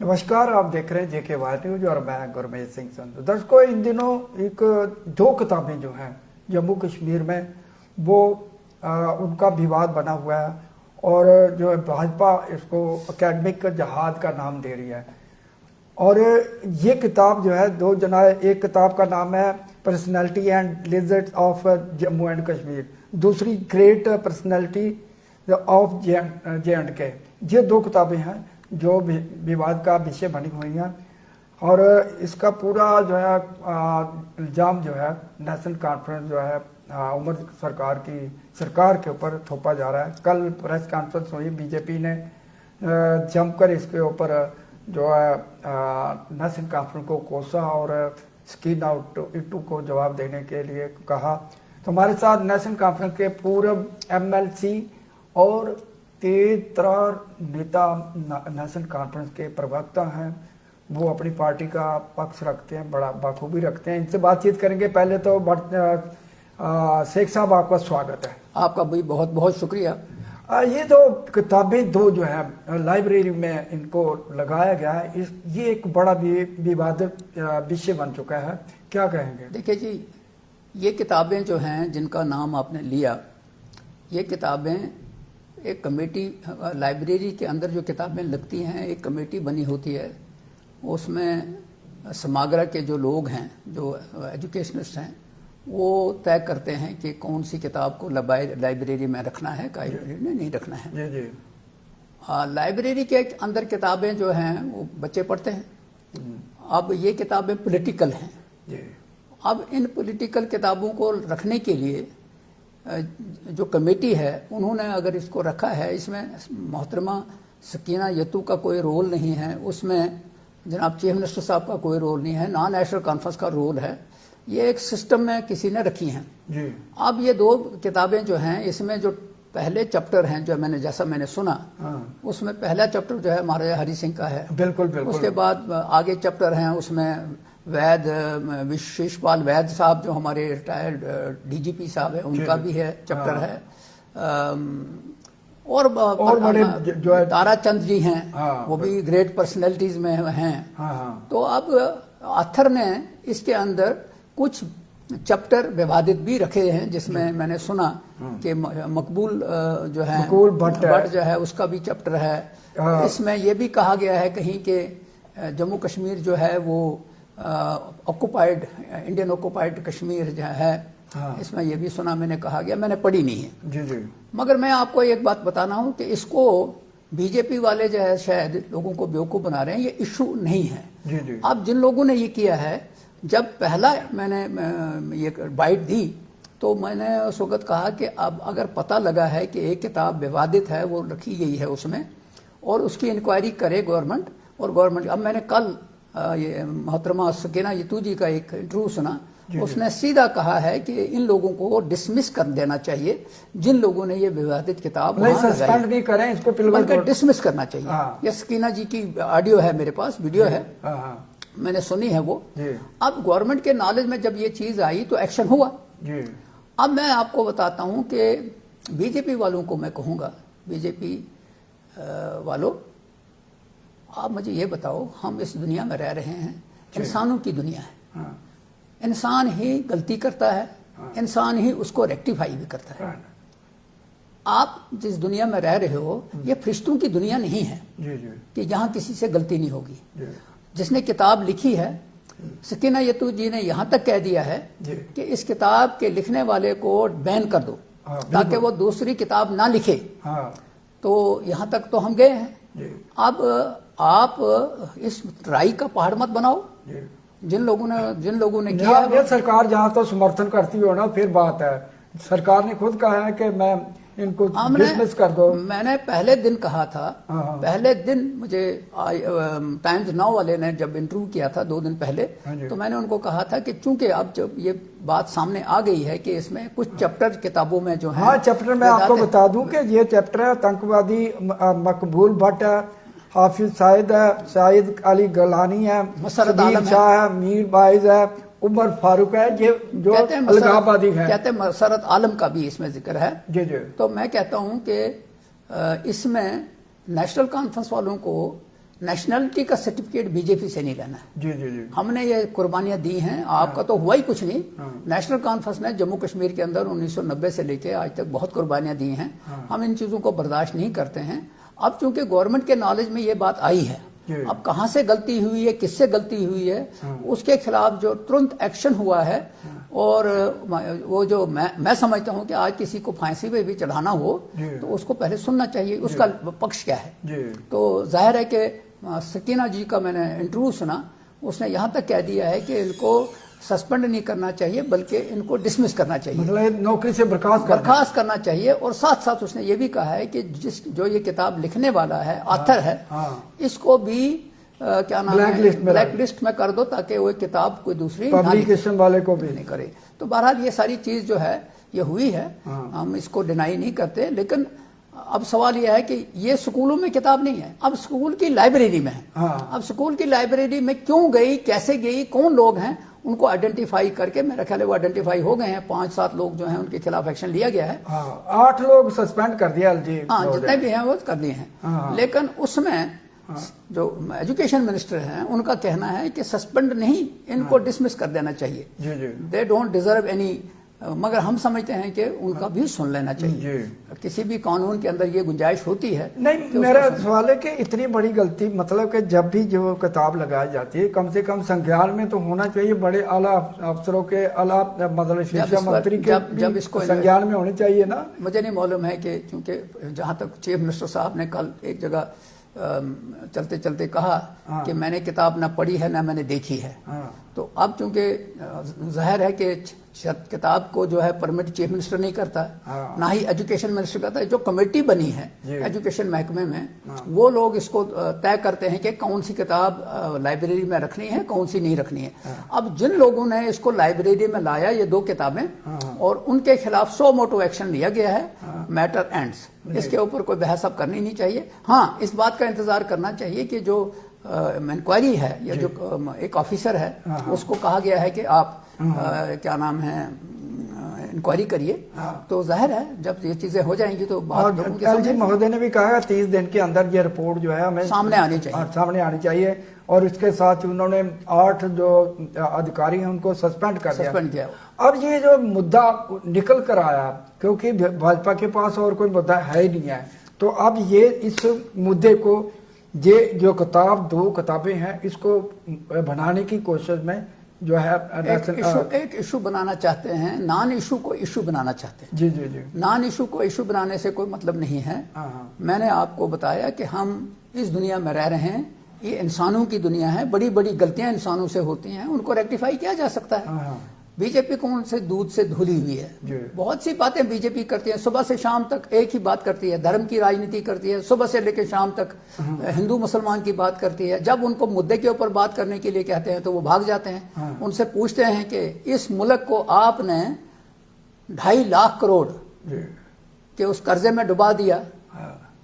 नमस्कार, आप देख रहे हैं जेके वाई न्यूज और मैं गुरमीत सिंह संधू। दर्शकों, इन दिनों एक दो किताबें जो हैं जम्मू कश्मीर में वो उनका विवाद बना हुआ है और जो है भाजपा इसको एकेडमिक जहाद का नाम दे रही है। और ये किताब जो है दो जना, एक किताब का नाम है personality and lizards of Jammu and Kashmir, दूसरी great personality of J and K. ये दो किताबें हैं जो विवाद का विषय बनी हुई हैं और इसका पूरा जो है इल्ज़ाम जो है नेशनल कॉन्फ्रेंस जो है उमर सरकार के ऊपर थोपा जा रहा है। कल प्रेस कॉन्फ्रेंस हुई, बीजेपी ने जमकर इसके ऊपर जो है नेशनल कॉन्फ्रेंस को कोसा और स्किन आउट इटू को जवाब देने के लिए कहा। तो हमारे साथ नेशनल कॉन्फ्रेंस के पूर्व MLC और तेज तरार नेता नेशनल कॉन्फ्रेंस के प्रवक्ता हैं, वो अपनी पार्टी का पक्ष रखते हैं, बड़ा बखूबी रखते हैं। इनसे बातचीत करेंगे। पहले तो शेख साहब, आपका स्वागत है। आपका भी बहुत बहुत शुक्रिया। ये दो किताबें दो जो है लाइब्रेरी में इनको लगाया गया है, ये एक बड़ा विवादित विषय बन चुका है, क्या कहेंगे? देखिए जी, ये किताबें जो हैं जिनका नाम आपने लिया, ये किताबें एक कमेटी, लाइब्रेरी के अंदर जो किताबें लगती हैं एक कमेटी बनी होती है, उसमें समाग्र के जो लोग हैं, जो एजुकेशनिस्ट हैं, वो तय करते हैं कि कौन सी किताब को लाइब्रेरी में रखना है, लाइब्रेरी में नहीं रखना है। जी जी। लाइब्रेरी के अंदर किताबें जो हैं वो बच्चे पढ़ते हैं। अब ये किताबें पॉलिटिकल हैं जी। अब इन पॉलिटिकल किताबों को रखने के लिए जो कमेटी है उन्होंने अगर इसको रखा है, इसमें मोहतरमा सकीना यतू का कोई रोल नहीं है, उसमें जनाब चीफ मिनिस्टर साहब का कोई रोल नहीं है, ना नेशनल कॉन्फ्रेंस का रोल है। ये एक सिस्टम में किसी ने रखी हैं जी। अब ये दो किताबें जो हैं, इसमें जो पहले चैप्टर हैं जो जैसा मैंने सुना, उसमें पहला चैप्टर जो है महाराजा हरि सिंह का है। बिल्कुल बिल्कुल। उसके बाद आगे चैप्टर हैं, उसमें वैद विशेषपाल वैद साहब जो हमारे रिटायर्ड DGP साहब है, उनका भी है चैप्टर है। और बड़े जो है ताराचंद जी हैं, वो भी ग्रेट पर्सनैलिटीज में हैं। तो अब ऑथर ने इसके अंदर कुछ चैप्टर विवादित भी रखे हैं, जिसमें मैंने सुना कि मकबूल जो है भट्ट जो है उसका भी चैप्टर है। इसमें यह भी कहा गया है कहीं कि जम्मू कश्मीर जो है वो ऑक्युपाइड, इंडियन ऑक्युपाइड कश्मीर जो है, इसमें यह भी सुना, मैंने कहा गया, मैंने पढ़ी नहीं है जी जी। मगर मैं आपको एक बात बताना हूं कि इसको बीजेपी वाले जो है शायद लोगों को बेवकूफ बना रहे हैं, ये इशू नहीं है जी जी। अब जिन लोगों ने ये किया है, जब पहला मैंने ये बाइट दी तो मैंने उस वक्त कहा कि अब अगर पता लगा है कि एक किताब विवादित है, वो रखी गई है उसमें, और उसकी इंक्वायरी करे गवर्नमेंट, और गवर्नमेंट, अब मैंने कल ये मोहतरमा सकीना यतू जी का एक इंटरव्यू सुना, उसने सीधा कहा है कि इन लोगों को डिसमिस कर देना चाहिए, जिन लोगों ने ये विवादित किताब सस्पेंड नहीं करें, इसको बल्कि डिसमिस करना चाहिए। ये सकीना जी की ऑडियो है मेरे पास, वीडियो है, मैंने सुनी है वो। अब गवर्नमेंट के नॉलेज में जब ये चीज आई तो एक्शन हुआ। अब मैं आपको बताता हूं कि बीजेपी वालों को मैं कहूंगा, बीजेपी वालों, आप मुझे ये बताओ, हम इस दुनिया में रह रहे हैं, इंसानों की दुनिया है, इंसान ही गलती करता है, इंसान ही उसको रेक्टिफाई भी करता है। आप जिस दुनिया में रह रहे हो, ये फरिश्तों की दुनिया नहीं है कि जहां किसी से गलती नहीं होगी। जिसने किताब लिखी है, सकीना यतू जी ने यहां तक कह दिया है कि इस किताब के लिखने वाले को बैन कर दो ताकि वो दूसरी किताब ना लिखे। तो यहां तक तो हम गए हैं। अब आप इस राई का पहाड़ मत बनाओ। जिन लोगों ने किया, ये सरकार जहां तो समर्थन करती हो ना, फिर बात है। सरकार ने खुद कहा है कि मैं इनको डिसमिस कर दो। मैंने पहले दिन कहा था, पहले दिन मुझे टाइम्स नाउ वाले ने जब इंटरव्यू किया था 2 दिन पहले, तो मैंने उनको कहा था कि चूंकि अब जब ये बात सामने आ गई है कि इसमें कुछ चैप्टर किताबों में जो है, चैप्टर मैं आपको बता दूं कि ये चैप्टर है आतंकवादी मकबूल भट्ट है, हाफिज साइद है, शाहिद अली गलानी है, मसरत आलम शाह है, मीर बाइज है, उमर फारूक है, ये जो अलगाबादी है। कहते हैं मसरत आलम का भी इसमें जिक्र है। जी जी। तो मैं कहता हूं कि इसमें नेशनल कॉन्फ्रेंस वालों को नेशनलिटी का सर्टिफिकेट बीजेपी से नहीं लेना है। जी जी जी। हमने ये कुर्बानियां दी हैं, आपका तो हुआ ही कुछ नहीं। नेशनल कॉन्फ्रेंस ने जम्मू कश्मीर के अंदर 1990 से लेके आज तक बहुत कुर्बानियां दी हैं। हम इन चीजों को बर्दाश्त नहीं करते हैं। अब चूंकि गवर्नमेंट के नॉलेज में ये बात आई है, अब कहां से गलती हुई है, किससे गलती हुई है, उसके खिलाफ जो तुरंत एक्शन हुआ है, और वो जो मैं समझता हूं कि आज किसी को फांसी पे भी चढ़ाना हो तो उसको पहले सुनना चाहिए, उसका पक्ष क्या है। तो जाहिर है कि सकीना जी का मैंने इंटरव्यू सुना, उसने यहां तक कह दिया है कि इनको सस्पेंड नहीं करना चाहिए बल्कि इनको डिसमिस करना चाहिए, मतलब नौकरी से बर्खास्त करना चाहिए। और साथ साथ उसने ये भी कहा है कि जो ये किताब लिखने वाला है, ऑथर है, इसको भी क्या नाम है, ब्लैक लिस्ट में कर दो, ताकि वो किताब कोई दूसरी पब्लिकेशन वाले को भी नहीं करे। तो बहरहाल ये सारी चीज जो है ये हुई है, हम इसको डिनाई नहीं करते। लेकिन अब सवाल यह है कि ये स्कूलों में किताब नहीं है, अब स्कूल की लाइब्रेरी में है। अब स्कूल की लाइब्रेरी में क्यों गई, कैसे गई, कौन लोग हैं, उनको आइडेंटिफाई करके, मेरा ख्याल है वो आइडेंटिफाई हो गए हैं। 5-7 लोग जो हैं उनके खिलाफ एक्शन लिया गया है। 8 लोग सस्पेंड कर दिया जी। हाँ, जितने भी हैं वो कर दिए हैं। लेकिन उसमें जो एजुकेशन मिनिस्टर हैं उनका कहना है कि सस्पेंड नहीं, इनको डिसमिस कर देना चाहिए, दे डोंट डिजर्व एनी। मगर हम समझते हैं कि उनका भी सुन लेना चाहिए। किसी भी कानून के अंदर ये गुंजाइश होती है। नहीं, मेरा सवाल है कि इतनी बड़ी गलती, मतलब कि जब भी जो किताब लगाई जाती है कम से कम संज्ञान में तो होना चाहिए, बड़े आला अफसरों के, आला मतलब शिक्षा मंत्री के जब इसको संज्ञान में होनी चाहिए ना। मुझे नहीं मालूम है कि चूंकि जहां तक चीफ मिनिस्टर साहब ने कल एक जगह चलते चलते कहा कि मैंने किताब ना पढ़ी है ना मैंने देखी है, तो अब चूंकि जाहिर है कि किताब को जो है परमिट चीफ मिनिस्टर नहीं करता, ना ही एजुकेशन मिनिस्टर करता है। जो कमेटी बनी है एजुकेशन महकमे में, वो लोग इसको तय करते हैं कि कौन सी किताब लाइब्रेरी में रखनी है, कौन सी नहीं रखनी है। अब जिन लोगों ने इसको लाइब्रेरी में लाया, ये 2 किताबें, और उनके खिलाफ 100 मोटो एक्शन लिया गया है, मैटर एंड्स। इसके ऊपर कोई बहस अब करनी नहीं चाहिए। हाँ, इस बात का इंतजार करना चाहिए कि जो इंक्वायरी है या जो एक ऑफिसर है उसको कहा गया है कि आप क्या नाम है इंक्वायरी करिए। तो जाहिर है जब ये चीजें हो जाएंगी तो बात जी महोदय ने भी कहा 30 दिन के अंदर ये रिपोर्ट जो है हमें सामने आनी चाहिए। और इसके साथ उन्होंने 8 जो अधिकारी हैं उनको सस्पेंड किया। अब ये जो मुद्दा निकल कर आया, क्योंकि भाजपा के पास और कोई मुद्दा है ही नहीं है, तो अब ये इस मुद्दे को, ये जो किताब 2 किताबें हैं, इसको बनाने की कोशिश में जो है एक इशू बनाना चाहते हैं, नॉन इशू को इशू बनाना चाहते हैं। जी। नॉन इशू को इशू बनाने से कोई मतलब नहीं है। मैंने आपको बताया कि हम इस दुनिया में रह रहे हैं, ये इंसानों की दुनिया है, बड़ी बड़ी गलतियां इंसानों से होती हैं, उनको रेक्टिफाई किया जा सकता है। बीजेपी कौन से दूध से धुली हुई है, बहुत सी बातें बीजेपी करती है, सुबह से शाम तक एक ही बात करती है, धर्म की राजनीति करती है, सुबह से लेकर शाम तक हिंदू मुसलमान की बात करती है। जब उनको मुद्दे के ऊपर बात करने के लिए कहते हैं तो वो भाग जाते हैं। उनसे पूछते हैं कि इस मुल्क को आपने 2.5 लाख करोड़ के उस कर्जे में डुबा दिया,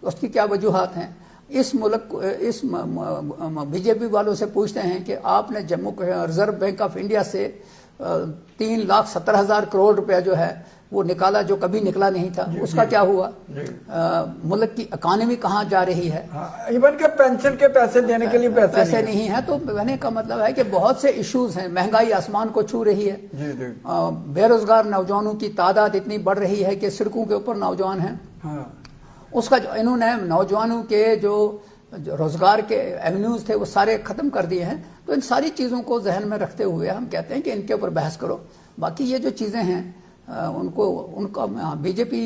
उसकी क्या वजूहात हैं। इस मुल्क इस बीजेपी वालों से पूछते हैं कि आपने Jammu reserve bank of India से 3,70,000 करोड़ रुपया जो है वो निकाला, जो कभी निकला नहीं था, उसका क्या हुआ। मुल्क की इकॉनमी कहाँ जा रही है। इवन के पेंशन के पैसे देने के लिए पैसे नहीं है। तो कहने का मतलब है कि बहुत से इश्यूज हैं। महंगाई आसमान को छू रही है, बेरोजगार नौजवानों की तादाद इतनी बढ़ रही है कि सड़कों के ऊपर नौजवान हैं। उसका जो इन्होंने नौजवानों के जो रोजगार के एवेन्यूज थे वो सारे खत्म कर दिए हैं। तो इन सारी चीजों को जहन में रखते हुए हम कहते हैं कि इनके ऊपर बहस करो। बाकी ये जो चीजें हैं उनका बीजेपी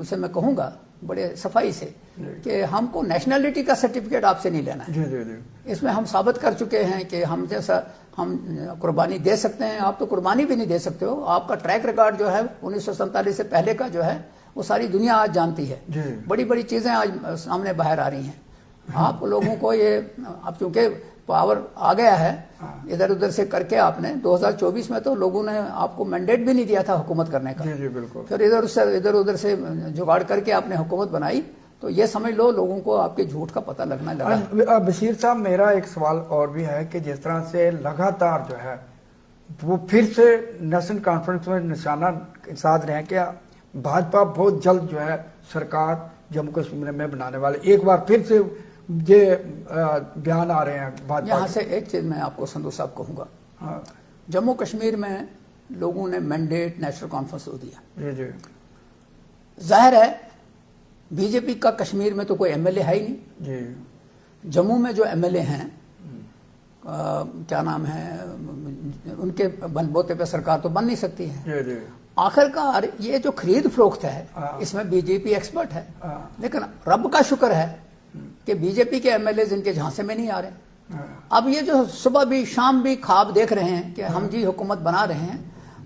से मैं कहूंगा बड़े सफाई से कि हमको नेशनलिटी का सर्टिफिकेट आपसे नहीं लेना है। इसमें हम साबित कर चुके हैं कि हम जैसा हम कुर्बानी दे सकते हैं, आप तो कुर्बानी भी नहीं दे सकते हो। आपका ट्रैक रिकॉर्ड जो है 1947 से पहले का जो है वो सारी दुनिया आज जानती है। बड़ी बड़ी चीजें आज सामने बाहर आ रही हैं। आप लोगों को ये अब चूंकि पावर आ गया है, इधर उधर से करके आपने 2024 में तो लोगों ने आपको मैंडेट भी नहीं दिया था हुकूमत करने का। जी बिल्कुल। फिर इधर उधर से जुगाड़ करके आपने हुकूमत बनाई, तो ये समझ लो लोगों को आपके झूठ का पता लगना लगा। बशीर साहब, मेरा एक सवाल और भी है कि जिस तरह से लगातार जो है वो फिर से नेशनल कॉन्फ्रेंस में निशाना साध रहे हैं कि भाजपा बहुत जल्द जो है सरकार जम्मू कश्मीर में बनाने वाले, एक बार फिर से ये बयान आ रहे हैं भाजपा यहाँ से एक चीज मैं आपको संधू साहब कहूंगा। हाँ जम्मू कश्मीर में लोगों ने मैंडेट नेशनल कॉन्फ्रेंस को दिया। जी जी जाहिर है बीजेपी का कश्मीर में तो कोई एमएलए है ही नहीं जी। जम्मू में जो एमएलए हैं क्या नाम है, उनके बलबूते पे सरकार तो बन नहीं सकती है। जी जी। आखिरकार ये जो खरीद फरोख्त है इसमें बीजेपी एक्सपर्ट है, लेकिन रब का शुक्र है कि बीजेपी के एमएलए इनके झांसे में नहीं आ रहे। अब ये जो सुबह भी शाम भी ख्वाब देख रहे हैं कि हम जी हुकूमत बना रहे हैं,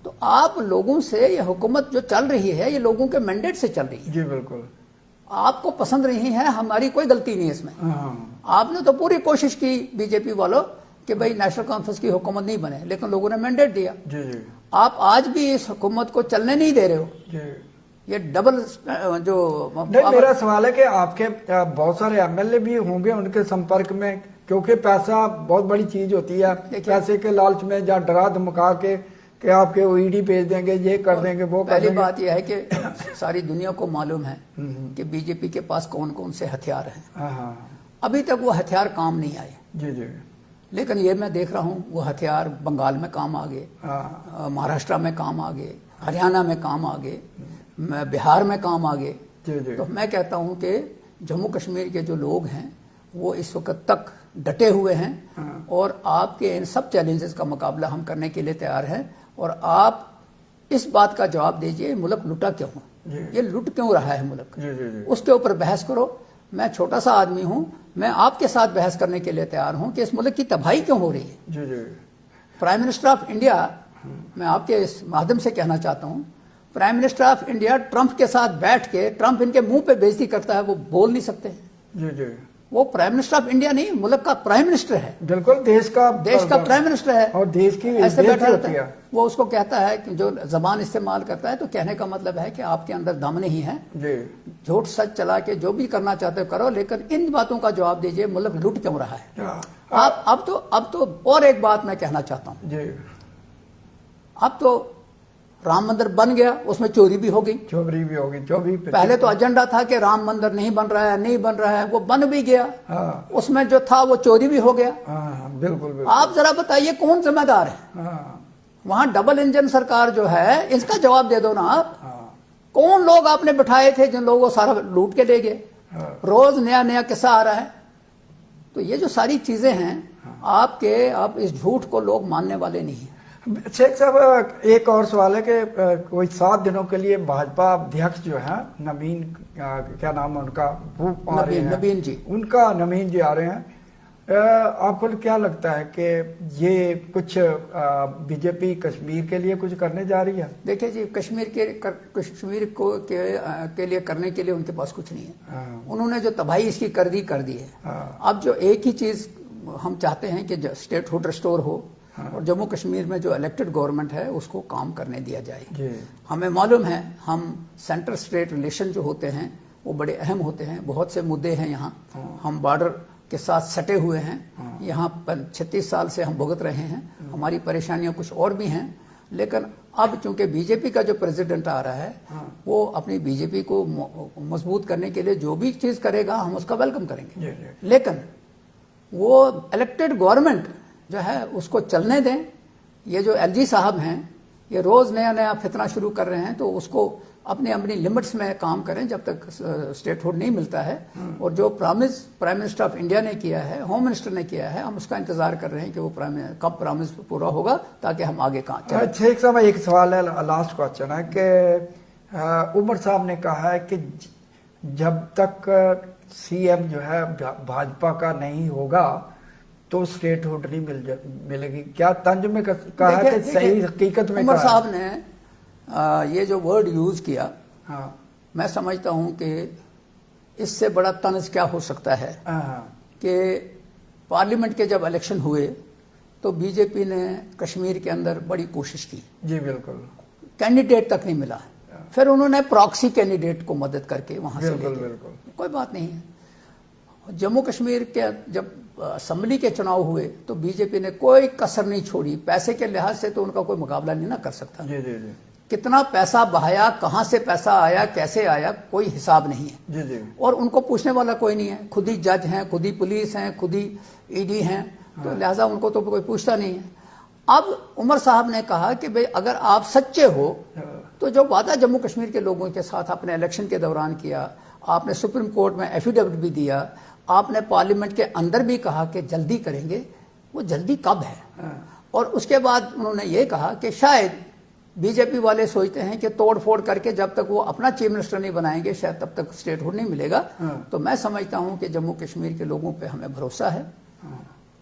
तो आप लोगों से ये हुकूमत जो चल रही है ये लोगों के मैंडेट से चल रही है। जी बिल्कुल। आपको पसंद नहीं है, हमारी कोई गलती नहीं है इसमें। आपने तो पूरी कोशिश की बीजेपी वालों कि भाई नेशनल कॉन्फ्रेंस की हुकूमत नहीं बने, लेकिन लोगों ने मैंडेट दिया। जी जी। आप आज भी इस हुकूमत को चलने नहीं दे रहे हो। जी। ये डबल जो नहीं, मेरा सवाल है कि आपके बहुत सारे एमएलए भी होंगे उनके संपर्क में, क्योंकि पैसा बहुत बड़ी चीज होती है। पैसे के लालच में या डरा धमका के कि आपके ईडी भेज देंगे, ये कर देंगे, वो कर देंगे। पहली बात यह है कि सारी दुनिया को मालूम है कि बीजेपी के पास कौन कौन से हथियार हैं। अभी तक वो हथियार काम नहीं आए। जी जी। लेकिन ये मैं देख रहा हूँ वो हथियार बंगाल में काम आ गए, महाराष्ट्र में काम आ गए, हरियाणा में काम आ गए, बिहार में काम आ गए। तो मैं कहता हूँ कि जम्मू कश्मीर के जो लोग हैं वो इस वक्त तक डटे हुए हैं और आपके इन सब चैलेंजेस का मुकाबला हम करने के लिए तैयार हैं। और आप इस बात का जवाब दीजिए, मुल्क लुटा क्यों, ये लुट क्यों रहा है मुल्क, उसके ऊपर बहस करो। मैं छोटा सा आदमी हूं, मैं आपके साथ बहस करने के लिए तैयार हूं कि इस मुल्क की तबाही क्यों हो रही है। जी जी। प्राइम मिनिस्टर ऑफ इंडिया, मैं आपके इस माध्यम से कहना चाहता हूं, prime minister of India Trump के साथ बैठ के ट्रंप इनके मुंह पे बेइज्जती करता है, वो बोल नहीं सकते। जी जी। वो प्राइम मिनिस्टर ऑफ इंडिया नहीं, मुल्क का प्राइम मिनिस्टर है। बिल्कुल, देश का प्राइम मिनिस्टर है और देश की ऐसे बैठा रहता है। वो उसको कहता है कि जो जबान इस्तेमाल करता है, तो कहने का मतलब है कि आपके अंदर दम नहीं है, झूठ सच चला के जो भी करना चाहते हो करो, लेकिन इन बातों का जवाब दीजिए, मुल्क लूट क्यों रहा है। आप अब तो और एक बात मैं कहना चाहता हूं, अब तो राम मंदिर बन गया, उसमें चोरी भी हो गई। पहले तो एजेंडा था कि राम मंदिर नहीं बन रहा है, वो बन भी गया। उसमें जो था वो चोरी भी हो गया। बिल्कुल। आप जरा बताइए कौन जिम्मेदार है। वहां डबल इंजन सरकार जो है, इसका जवाब दे दो ना आप। कौन लोग आपने बिठाए थे जिन लोगों को सारा लूट के ले गए। रोज नया नया किस्सा आ रहा है। तो ये जो सारी चीजें हैं आपके, अब इस झूठ को लोग मानने वाले नहीं है। शेख साहब, एक और सवाल है कि कोई 7 दिनों के लिए भाजपा अध्यक्ष जो है नवीन, क्या नाम है उनका, वो आ रहे हैं, नवीन जी आ रहे हैं। आपको क्या लगता है कि ये कुछ बीजेपी कश्मीर के लिए कुछ करने जा रही है? देखिए जी, कश्मीर के लिए करने के लिए उनके पास कुछ नहीं है। उन्होंने जो तबाही इसकी कर दी है। अब जो एक ही चीज हम चाहते हैं कि स्टेटहुड रिस्टोर हो और जम्मू कश्मीर में जो इलेक्टेड गवर्नमेंट है उसको काम करने दिया जाए। हमें मालूम है हम सेंटर स्टेट रिलेशन जो होते हैं वो बड़े अहम होते हैं। बहुत से मुद्दे हैं यहाँ, हम बॉर्डर के साथ सटे हुए हैं। यहाँ पर 36 साल से हम भुगत रहे हैं। हमारी परेशानियां कुछ और भी हैं, लेकिन अब चूंकि बीजेपी का जो प्रेसिडेंट आ रहा है वो अपनी बीजेपी को मजबूत करने के लिए जो भी चीज करेगा हम उसका वेलकम करेंगे। लेकिन वो इलेक्टेड गवर्नमेंट जो है उसको चलने दें। ये जो एलजी साहब हैं ये रोज नया नया फितना शुरू कर रहे हैं, तो उसको अपनी लिमिट्स में काम करें जब तक स्टेटहुड नहीं मिलता है। और जो promise prime minister of India ने किया है, होम मिनिस्टर ने किया है, हम उसका इंतजार कर रहे हैं कि वो कब प्रॉमिस पूरा होगा ताकि हम आगे कहाँ चलें। शेख साहब, एक सवाल है, लास्ट क्वेश्चन है कि उमर साहब ने कहा है कि जब तक सीएम जो है भाजपा का नहीं होगा तो स्टेटहुड नहीं मिलेगी। क्या तंज में कहा है कि सही हकीकत में? उमर साहब ने ये जो वर्ड यूज किया, मैं समझता हूं कि इससे बड़ा तंज क्या हो सकता है कि पार्लियामेंट के जब इलेक्शन हुए तो बीजेपी ने कश्मीर के अंदर बड़ी कोशिश की। जी बिल्कुल। कैंडिडेट तक नहीं मिला, फिर उन्होंने प्रॉक्सी कैंडिडेट को मदद करके वहां से बिल्कुल। कोई बात नहीं है। जम्मू कश्मीर के जब असेंबली के चुनाव हुए तो बीजेपी ने कोई कसर नहीं छोड़ी। पैसे के लिहाज से तो उनका कोई मुकाबला नहीं ना कर सकता। जी। कितना पैसा बहाया, कहां से पैसा आया, कैसे आया, कोई हिसाब नहीं है। जी जी। और उनको पूछने वाला कोई नहीं है, खुद ही जज हैं, खुद ही पुलिस हैं, खुद ही ईडी हैं, तो लिहाजा उनको तो कोई पूछता नहीं है। अब उमर साहब ने कहा कि भाई अगर आप सच्चे हो तो जो वादा जम्मू कश्मीर के लोगों के साथ आपने इलेक्शन के दौरान किया, आपने सुप्रीम कोर्ट में एफिडेविट भी दिया, आपने पार्लियामेंट के अंदर भी कहा कि जल्दी करेंगे, वो जल्दी कब है? और उसके बाद उन्होंने ये कहा कि शायद बीजेपी वाले सोचते हैं कि तोड़ फोड़ करके जब तक वो अपना चीफ मिनिस्टर नहीं बनाएंगे शायद तब तक स्टेटहुड नहीं मिलेगा। तो मैं समझता हूं कि जम्मू कश्मीर के लोगों पे हमें भरोसा है,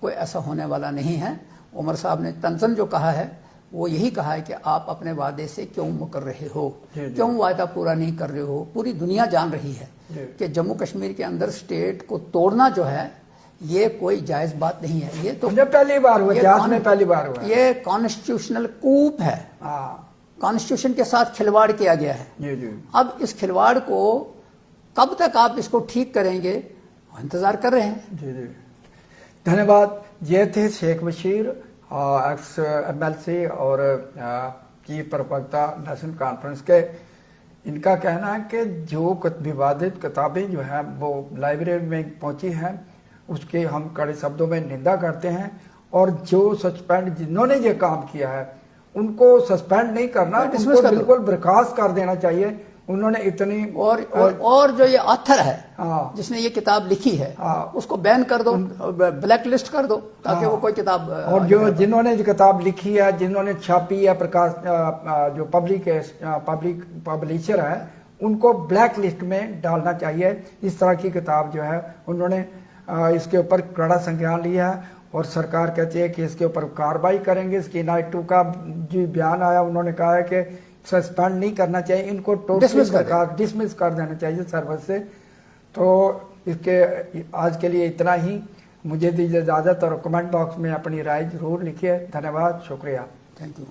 कोई ऐसा होने वाला नहीं है। उमर साहब ने तंजन जो कहा है वो यही कहा है कि आप अपने वादे से क्यों मुकर रहे हो, क्यों वादा पूरा नहीं कर रहे हो। पूरी दुनिया जान रही है कि जम्मू कश्मीर के अंदर स्टेट को तोड़ना जो है ये कोई जायज बात नहीं है। ये तो पहली बार हुआ, इतिहास में पहली बार हुआ। ये कॉन्स्टिट्यूशनल कूप है, कॉन्स्टिट्यूशन के साथ खिलवाड़ किया गया है। जी जी। अब इस खिलवाड़ को कब तक आप इसको ठीक करेंगे, इंतजार कर रहे हैं। जी जी, धन्यवाद। ये थे शेख बशीर, एक्स MLC और चीफ प्रवक्ता नेशनल कॉन्फ्रेंस के। इनका कहना है कि जो विवादित किताबें जो है वो लाइब्रेरी में पहुंची हैं उसके हम कड़े शब्दों में निंदा करते हैं, और जो सस्पेंड जिन्होंने ये काम किया है उनको सस्पेंड नहीं करना, उनको बिल्कुल बर्खास्त कर देना चाहिए। उन्होंने इतनी और जो ये ऑथर है जिसने ये किताब लिखी है उसको बैन कर दो, ब्लैक लिस्ट कर दो, ताकि वो कोई किताब, और जो जिन्होंने जो किताब लिखी है, जिन्होंने छापी है, प्रकाश जो पब्लिक पब्लिशर है, उनको ब्लैक लिस्ट में डालना चाहिए। इस तरह की किताब जो है उन्होंने इसके ऊपर कड़ा संज्ञान लिया है, और सरकार कहती है कि इसके ऊपर कार्रवाई करेंगे। इसकी नाइट 2 का जो बयान आया उन्होंने कहा है कि सस्पेंड नहीं करना चाहिए, इनको डिसमिस कर देना चाहिए सर्विस से। तो इसके आज के लिए इतना ही। मुझे दीजिए इजाजत, और कमेंट बॉक्स में अपनी राय जरूर लिखिए। धन्यवाद, शुक्रिया, थैंक यू।